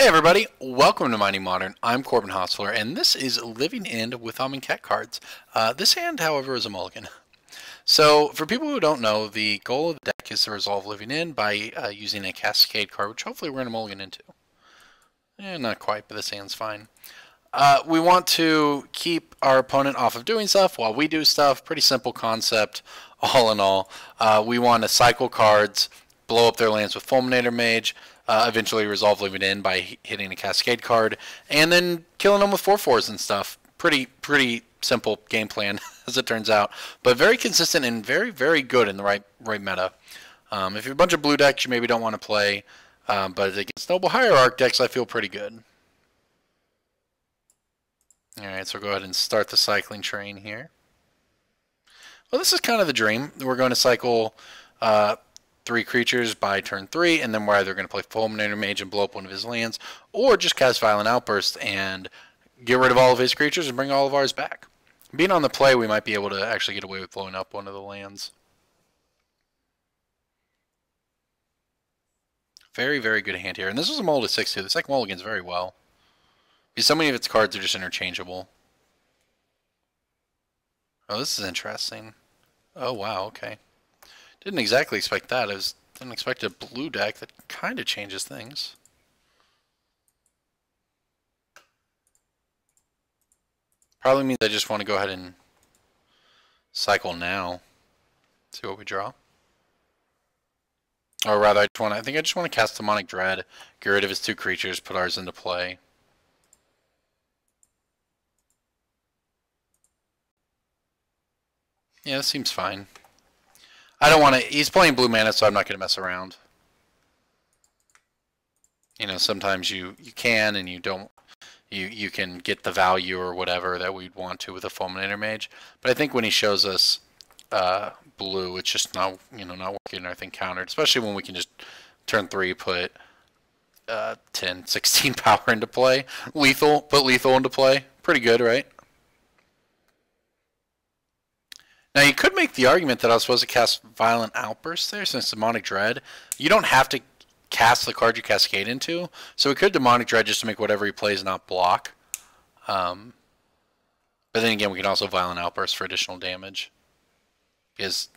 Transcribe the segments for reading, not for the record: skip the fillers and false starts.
Hey everybody, welcome to Mighty Modern. I'm Corbin Hostler, and this is Living End with Amonkhet cards. This hand, however, is a mulligan. So, for people who don't know, the goal of the deck is to resolve Living End by using a Cascade card, which hopefully we're going to mulligan into. Not quite, but this hand's fine. We want to keep our opponent off of doing stuff while we do stuff. Pretty simple concept, all in all. We want to cycle cards, blow up their lands with Fulminator Mage, eventually resolve Living End by hitting a Cascade card, and then killing them with 4/4s and stuff. Pretty simple game plan, as it turns out, but very consistent and very good in the right meta. If you're a bunch of blue decks, you maybe don't want to play, but against Noble Hierarch decks, I feel pretty good. Alright, so we'll go ahead and start the cycling train here. Well, this is kind of the dream. We're going to cycle 3 creatures by turn 3, and then we're either going to play Fulminator Mage and blow up one of his lands, or just cast Violent Outburst and get rid of all of his creatures and bring all of ours back. Being on the play, we might be able to actually get away with blowing up one of the lands. Very good hand here. And this was a mull to 6 too. This deck mulligans very well, because so many of its cards are just interchangeable. Oh, this is interesting. Oh, wow, okay. Didn't exactly expect that. Didn't expect a blue deck that kind of changes things. Probably means I just want to go ahead and cycle now. See what we draw. Or rather, I think I just want to cast Demonic Dread, get rid of his 2 creatures, put ours into play. Yeah, this seems fine. I don't want to... He's playing blue mana, so I'm not going to mess around. You know, sometimes you can and you don't... You can get the value or whatever that we'd want to with a Fulminator Mage. But I think when he shows us blue, it's just not, not working, I think, countered. Especially when we can just turn 3, put 10, 16 power into play. Put lethal into play. Pretty good, right? Now, you could make the argument that I was supposed to cast Violent Outburst there since Demonic Dread. You don't have to cast the card you Cascade into, so we could Demonic Dread just to make whatever he plays not block. But then again, we can also Violent Outburst for additional damage. Because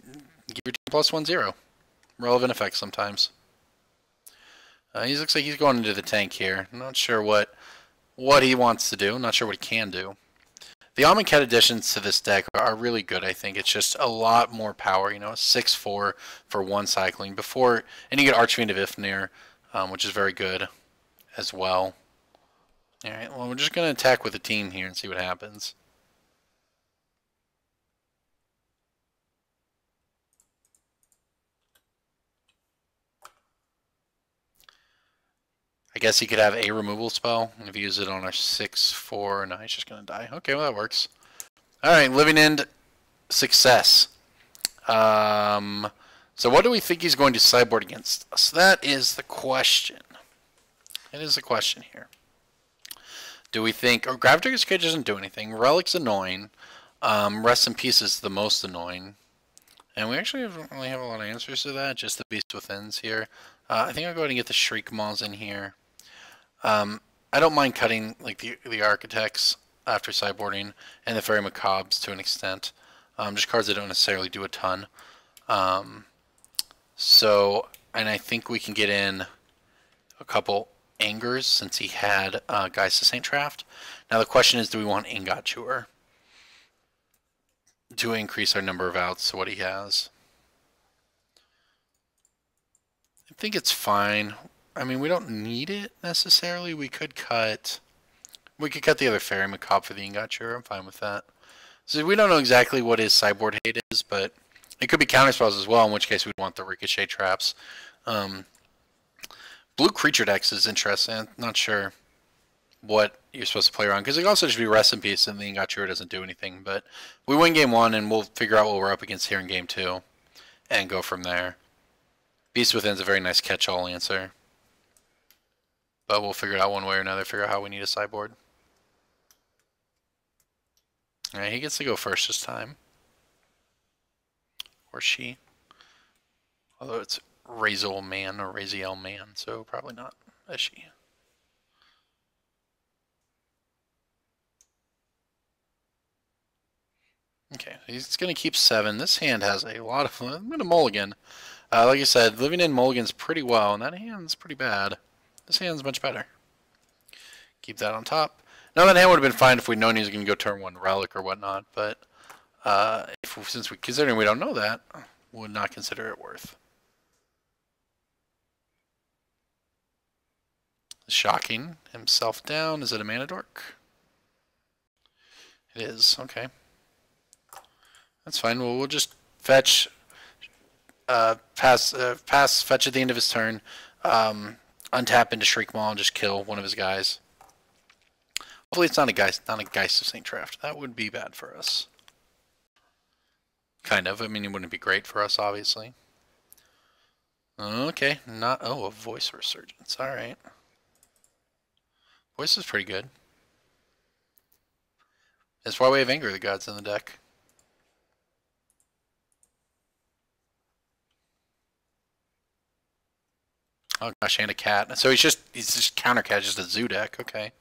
give your team +1/0. Relevant effect sometimes. He looks like he's going into the tank here. I'm not sure what he wants to do. I'm not sure what he can do. The Amonkhet additions to this deck are really good, I think. It's just a lot more power, 6/4 for 1 cycling. And you get Archfiend of Ifnir, which is very good as well. Alright, well, we're just going to attack with the team here and see what happens. I guess he could have a removal spell, and if he uses it on our 6/4, no, he's just going to die. Okay, well, that works. Alright, Living End, success. So what do we think he's going to sideboard against us? That is the question. It is the question here. Do we think... Oh, Gravitrigger's Cage doesn't do anything. Relic's annoying. Rest in Peace is the most annoying. And we actually don't really have a lot of answers to that, just the Beast Within's here. I think I'll go ahead and get the Shriek Maws in here. I don't mind cutting like the Architects after sideboarding, and the Fairy Macabres to an extent. Just cards that don't necessarily do a ton. And I think we can get in a couple Angers since he had Geist of Saint Traft. Now the question is, do we want Ingot Chewer to increase our number of outs to what he has? I think it's fine. I mean, we don't need it necessarily. We could cut the other Fairy Macabre for the Ingot Chewer. I'm fine with that. So we don't know exactly what his sideboard hate is, but it could be counterspells as well, in which case we'd want the Ricochet traps. Blue creature decks is interesting. I'm not sure what you're supposed to play around, because it also should be Rest in Peace, and the Ingot Chewer doesn't do anything. But we win game 1, and we'll figure out what we're up against here in game 2, and go from there. Beast Within's a very nice catch-all answer. But we'll figure it out one way or another, figure out how we need a sideboard. Alright, he gets to go first this time. Or she. Although it's Raziel Man or Raziel Man, so probably not a she. Okay, he's going to keep 7. This hand has a lot of... I'm going to mulligan. Like I said, living in mulligans pretty well, and that hand's pretty bad. This hand's much better. Keep that on top. Now that hand would have been fine if we'd known he was going to go turn 1 relic or whatnot, but since considering we don't know that, would not consider it worth. Shocking himself down. Is it a mana dork? It is. Okay. That's fine. Well, we'll just fetch, pass, fetch at the end of his turn, untap into Shriek Maw and just kill one of his guys. Hopefully it's not a Geist of St. Traft. That would be bad for us. Kind of. I mean, it wouldn't be great for us, obviously. Okay. Oh, a Voice Resurgence. Alright. Voice is pretty good. That's why we have Anger of the Gods in the deck. Oh gosh, and a cat. So he's just counter cat, just a zoo deck. Okay.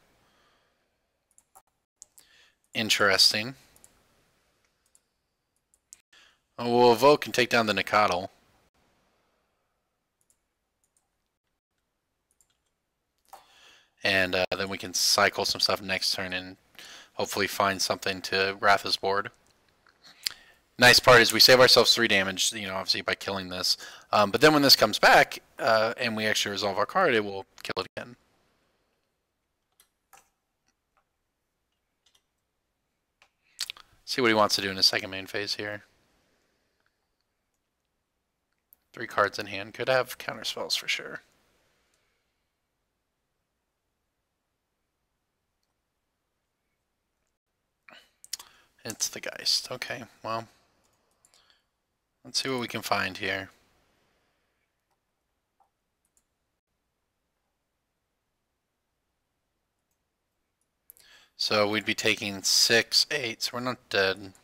Interesting. Oh, we'll evoke and take down the Nicodle. And then we can cycle some stuff next turn and hopefully find something to wrath his board. Nice part is we save ourselves 3 damage, you know, obviously by killing this. But then when this comes back and we actually resolve our card, it will kill it again. See what he wants to do in his second main phase here. 3 cards in hand. Could have counter spells for sure. It's the Geist. Okay, well, let's see what we can find here. So we'd be taking 6, 8, so we're not dead.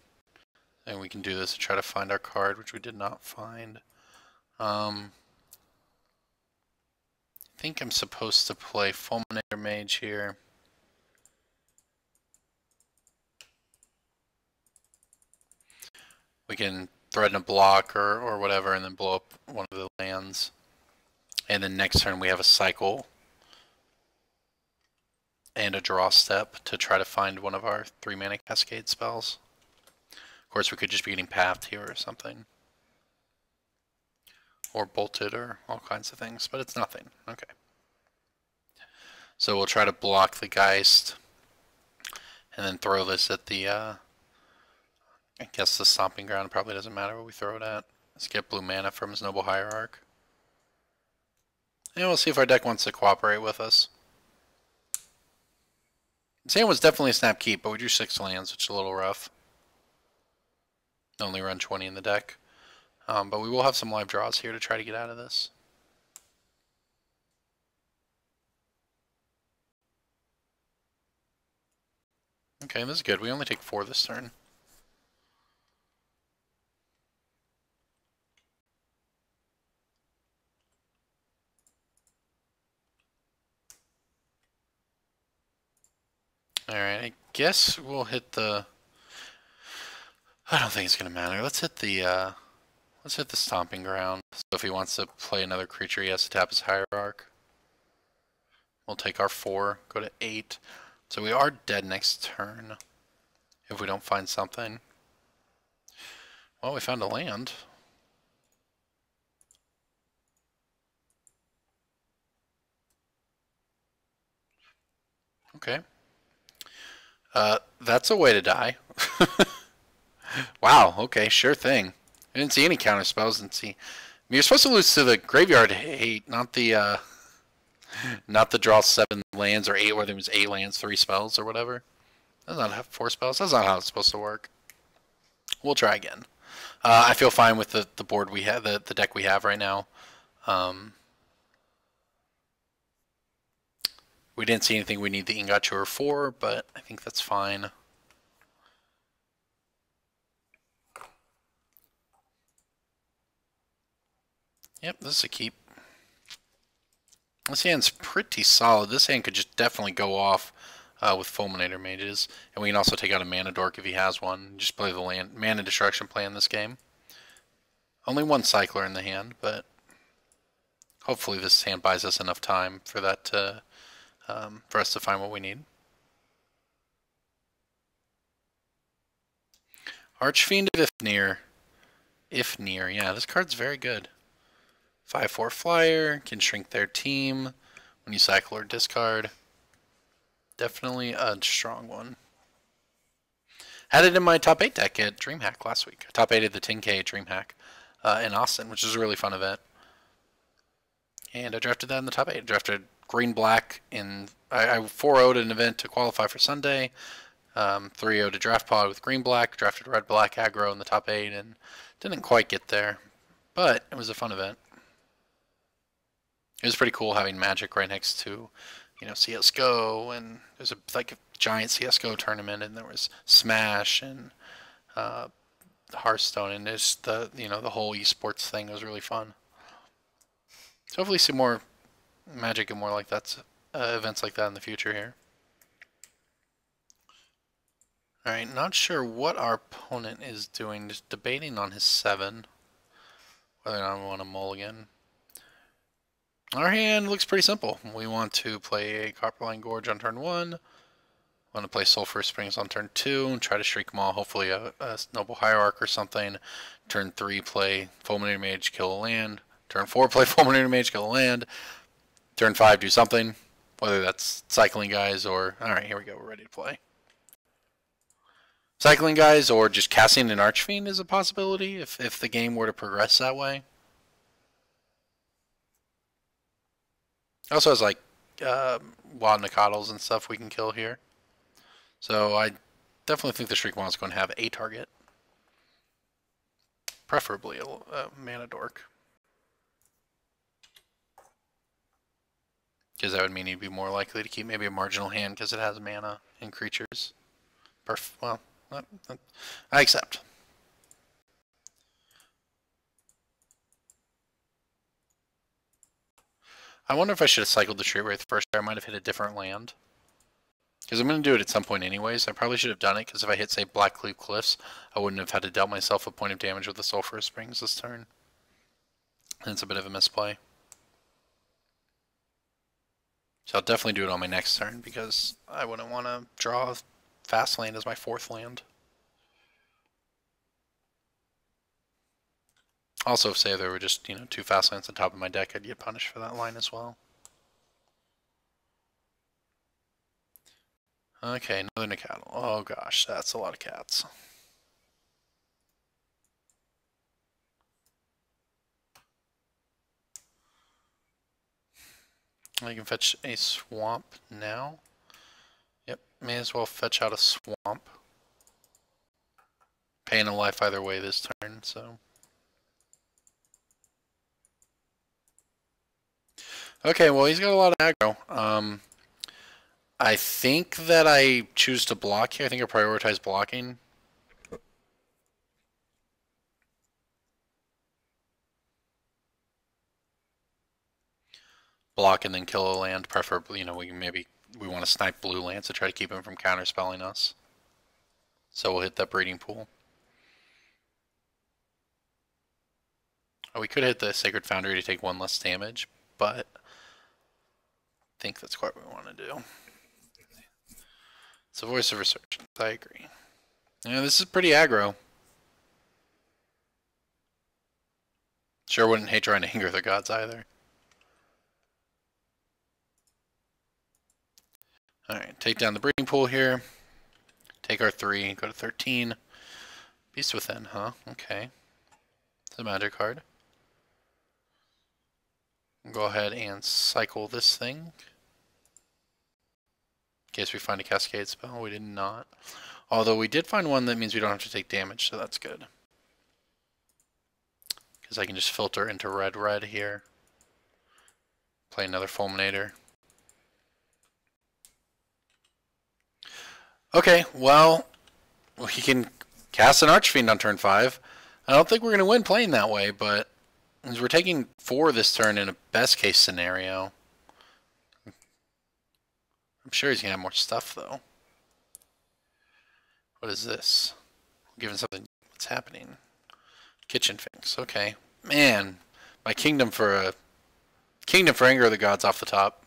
And we can do this to try to find our card, which we did not find. I think I'm supposed to play Fulminator Mage here. We can threaten a block or whatever and then blow up one of the lands. And then next turn we have a cycle and a draw step to try to find one of our 3 mana cascade spells. Of course we could just be getting pathed here or something. Or bolted or all kinds of things, but it's nothing. Okay. So we'll try to block the Geist and then throw this at the I guess the Stomping Ground. Probably doesn't matter what we throw it at. Let's get blue mana from his Noble Hierarch. And we'll see if our deck wants to cooperate with us. This hand was definitely a snap keep, but we drew 6 lands, which is a little rough. Only run 20 in the deck. But we will have some live draws here to try to get out of this. Okay, this is good. We only take 4 this turn. Alright, I guess we'll hit the... I don't think it's going to matter. Let's hit the Stomping Ground. So if he wants to play another creature, he has to tap his Hierarch. We'll take our 4, go to 8. So we are dead next turn if we don't find something. Well, we found a land. Okay. That's a way to die. Wow, okay, sure thing. I didn't see any counter spells. Didn't see. I mean, you're supposed to lose to the graveyard hate, not the draw 7 lands or 8, whether it was 8 lands, 3 spells or whatever. Does not have 4 spells. That's not how it's supposed to work. We'll try again. I feel fine with the board we have, the deck we have right now. We didn't see anything we need the Ingature for, but I think that's fine. Yep, this is a keep. This hand's pretty solid. This hand could just definitely go off with Fulminator Mages. And we can also take out a Mana Dork if he has one. Just play the land Mana Destruction play in this game. Only one Cycler in the hand, but hopefully this hand buys us enough time for that to, for us to find what we need. Archfiend if near. Yeah, this card's very good. 5/4 flyer, can shrink their team when you cycle or discard. Definitely a strong one. Had it in my top 8 deck at DreamHack last week. Top 8 at the 10K DreamHack in Austin, which is a really fun event. And I drafted that in the top 8. I drafted green-black in... I 4-0'd an event to qualify for Sunday. 3-0 to draft pod with green-black. Drafted red-black aggro in the top 8 and didn't quite get there. But it was a fun event. It was pretty cool having Magic right next to, you know, CSGO, and there's like a giant CSGO tournament, and there was Smash and Hearthstone, and it's the whole esports thing was really fun. So hopefully see more Magic and more like that events like that in the future here. All right, not sure what our opponent is doing. Just debating on his 7, whether or not we want to mulligan. Our hand looks pretty simple. We want to play a Copperline Gorge on turn 1. Want to play Sulphur Springs on turn 2 and try to shrink them all. Hopefully a Noble Hierarch or something. Turn 3, play Fulminator Mage, kill a land. Turn 4, play Fulminator Mage, kill a land. Turn 5, do something. Whether that's cycling guys or... Alright, here we go. We're ready to play. Cycling guys or just casting an Archfiend is a possibility if the game were to progress that way. It also has like Wild Nacatls and stuff we can kill here. So I definitely think the Shriekmaw is going to have a target. Preferably a Mana Dork. Because that would mean he'd be more likely to keep maybe a marginal hand because it has mana and creatures. Well, I accept. I wonder if I should have cycled the Street Wraith first. I might have hit a different land. Because I'm going to do it at some point anyways. I probably should have done it because if I hit, say, Blackcleave Cliffs, I wouldn't have had to deal myself a point of damage with the Sulphur Springs this turn. And it's a bit of a misplay. So I'll definitely do it on my next turn because I wouldn't want to draw Fast Land as my 4th land. Also, if say there were just, 2 fast lands on top of my deck, I'd get punished for that line as well. Okay, another Nacatl. Oh gosh, that's a lot of cats. I can fetch a swamp now. Yep, may as well fetch out a swamp. Paying a life either way this turn, so... Okay, well, he's got a lot of aggro. I think that I choose to block here. I think I prioritize blocking. Block and then kill a land, preferably, we want to snipe blue lands to try to keep him from counterspelling us. So we'll hit that breeding pool. Oh, we could hit the Sacred Foundry to take 1 less damage, but I think that's quite what we want to do. It's a Voice of Resurgence, I agree. Yeah, this is pretty aggro. Sure wouldn't hate trying to anger the gods either. Alright, take down the breeding pool here. Take our 3, go to 13. Beast Within, huh? Okay. It's a magic card. Go ahead and cycle this thing. In case we find a Cascade spell. We did not. Although we did find one that means we don't have to take damage, so that's good. Because I can just filter into red here. Play another Fulminator. Okay, well, we can cast an Archfiend on turn 5. I don't think we're going to win playing that way, but as we're taking 4 this turn in a best case scenario, I'm sure he's going to have more stuff, though. What is this? Given something. What's happening? Kitchen Finks. Okay. Man, my Kingdom for Anger of the Gods off the top.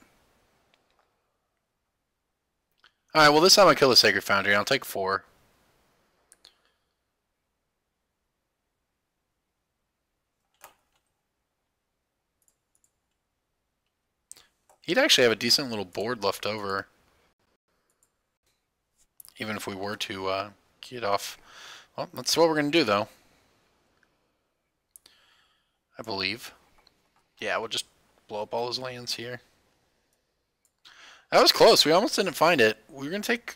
Alright, well this time I kill the Sacred Foundry. I'll take 4. He'd actually have a decent little board left over. Even if we were to get off. Well, that's what we're going to do, though. I believe. Yeah, we'll just blow up all his lands here. That was close. We almost didn't find it. We were going to take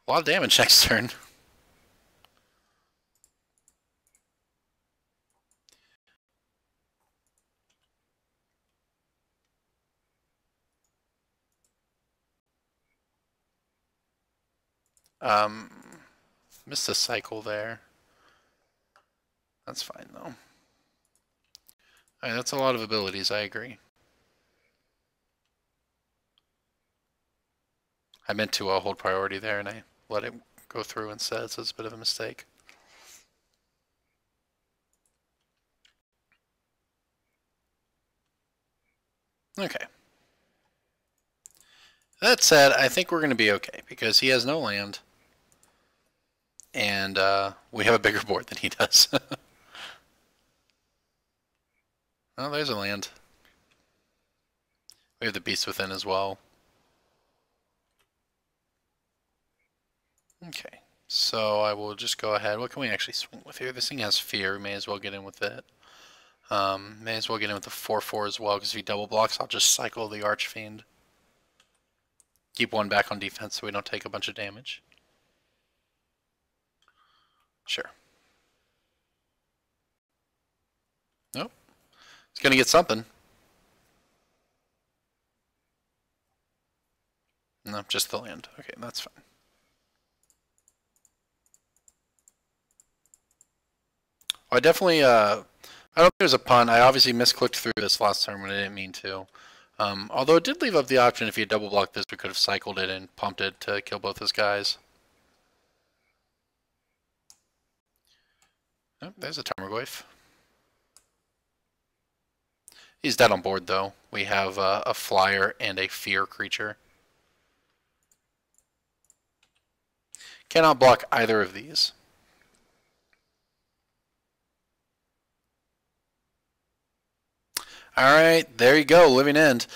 a lot of damage next turn. Missed a cycle there. That's fine, though. Alright, that's a lot of abilities, I agree. I meant to hold priority there, and I let it go through instead, so it's a bit of a mistake. Okay. That said, I think we're going to be okay, because he has no land. And we have a bigger board than he does. Oh, there's a land. We have the Beast Within as well. Okay, so I will just go ahead. What can we actually swing with here? This thing has Fear. We may as well get in with it. May as well get in with the 4/4 as well, because if he double blocks, I'll just cycle the Archfiend. Keep one back on defense so we don't take a bunch of damage. Sure. Nope. It's going to get something. No, just the land. Okay, that's fine. I definitely, I don't think there's a pun. I obviously misclicked through this last time when I didn't mean to. Although it did leave up the option if he had double blocked this, we could have cycled it and pumped it to kill both his guys. Oh, there's a Tarmogoyf. He's dead on board, though. We have a flyer and a fear creature. Cannot block either of these. All right, there you go. Living End.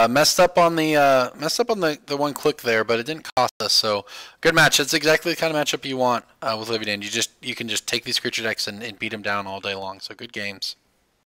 Messed up on the one click there, but it didn't cost us. So good match. It's exactly the kind of matchup you want with Living End. You can just take these creature decks and beat them down all day long. So good games.